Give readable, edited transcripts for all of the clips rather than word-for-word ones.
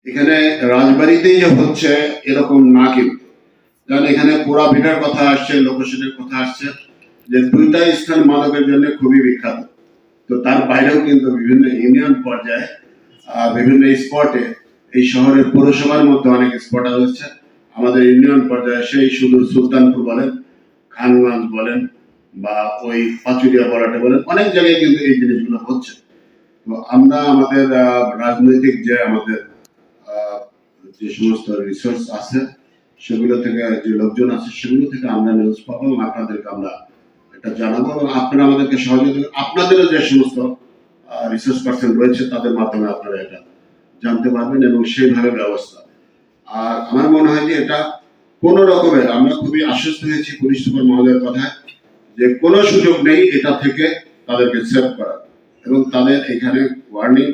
এখানে রাজবাড়িতেই যে হচ্ছে এরকম না, কিন্তু কারণ এখানে পোড়া ভিটার কথা আসছে, লোকশিটের কথা আসছে, যে দুইটা স্থান মাদকের জন্য খুবই বিখ্যাত। তো তার বাইরেও কিন্তু বিভিন্ন ইউনিয়ন পর্যায়ে বিভিন্ন স্পটে এই শহরের পৌরসভার মধ্যে অনেক স্পট আছে। আমাদের ইউনিয়ন পর্যায়ে সেই শুধু সুলতানপুর বলেন, খানগঞ্জ বলেন, বা ওই পাচুরিয়া বলাটে বলেন, অনেক জায়গায় কিন্তু এই জিনিসগুলো হচ্ছে। তো আমরা আমাদের রাজনৈতিক যে আমাদের যে সমস্ত রিসোর্স আছে সেগুলো থেকে, যে লোকজন আছে সেগুলো থেকে আমরা নিউজ পাবো এবং আপনাদেরকে আমরা এটা জানাবো, এবং আপনারা আমাদেরকে সহযোগিতা, আপনাদেরও যে সমস্ত রিসোর্স পার্সন রয়েছে তাদের মাধ্যমে আপনারা এটা জানতে পারবেন এবং সেইভাবে ব্যবস্থা। আর আমার মনে হয় যে এটা কোন রকমের, আমরা খুবই আশ্বস্ত হয়েছি পুলিশ সুপার মহোদয়ের কথায়, যে কোনো সুযোগ নেই এটা থেকে তাদেরকে সেভ করা, এবং তাদের এখানে ওয়ার্নিং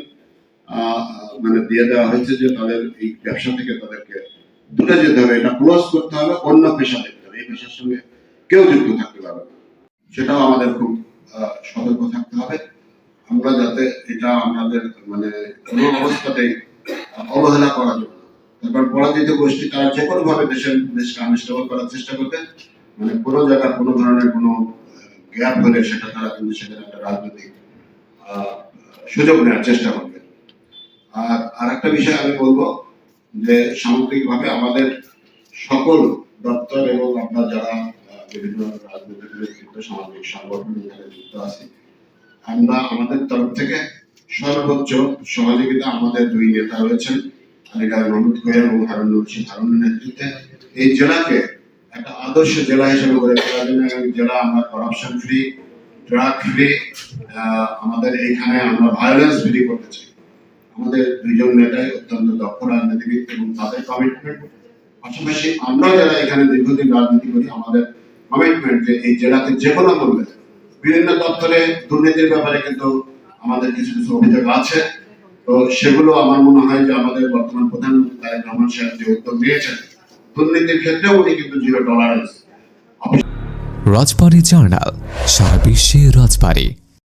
মানে দিয়ে দেওয়া হয়েছে যে তাদের এই ব্যবসা থেকে তাদেরকে দূরে যেতে হবে, এটা ক্লোজ করতে হবে, অন্য পেশা দেখতে হবে, এই পেশার সঙ্গে কেউ যুক্ত থাকতে পারবে না। সেটাও আমাদের খুব সতর্ক থাকতে হবে, আমরা যাতে এটা আমাদের মানে কোনো অবস্থাতেই অবহেলা করা যাবে না। তারপর পরাজিত গোষ্ঠী তারা যে কোনো ভাবে দেশকে আনস্টেবল করার চেষ্টা করবে, মানে কোনো জায়গায় কোনো ধরনের কোনো গ্যাপ হলে সেটা তারা কিন্তু সেখানে একটা রাজনৈতিক সুযোগ নেওয়ার চেষ্টা করবে। আর আরেকটা বিষয় আমি বলবো যে সামগ্রিকভাবে আমাদের সকল দপ্তর এবং আমরা যারা বিভিন্ন রাজনৈতিক নেতৃত্ব, সামাজিক সংগঠন এখানে যুক্ত আছি, আমরা আমাদের তরফ থেকে সর্বোচ্চ সহযোগিতা, আমাদের দুই নেতা রয়েছেন আলিগড় মাহমুদ কোয়েল এবং হারুন রশিদ হারুনের নেতৃত্বে এই জেলাকে একটা আদর্শ জেলা হিসেবে গড়ে তোলার জন্য, জেলা আমরা করাপশন ফ্রি, ড্রাগ ফ্রি, আমাদের এইখানে আমরা ভায়োলেন্স ফ্রি করতে চাই। আমাদের দুইজন নেতাই অত্যন্ত দক্ষ রাজনীতিবিদ এবং তাদের কমিটমেন্ট, পাশাপাশি আমরা যারা এখানে দীর্ঘদিন রাজনীতি করি আমাদের কমিটমেন্ট যে এই জেলাতে যে কোনো মূল্যে, বিভিন্ন দপ্তরে দুর্নীতির ব্যাপারে কিন্তু আমাদের কিছু কিছু অভিযোগ আছে, তো সেগুলো আমার মনে হয় যে আমাদের বর্তমান প্রধানমন্ত্রী তারেক রহমান সাহেব যে উদ্যোগ নিয়েছেন, দুর্নীতির ক্ষেত্রেও উনি কিন্তু জিরো টলারেন্স। রাজবাড়ী জার্নাল, সারা বিশ্বে রাজবাড়ী।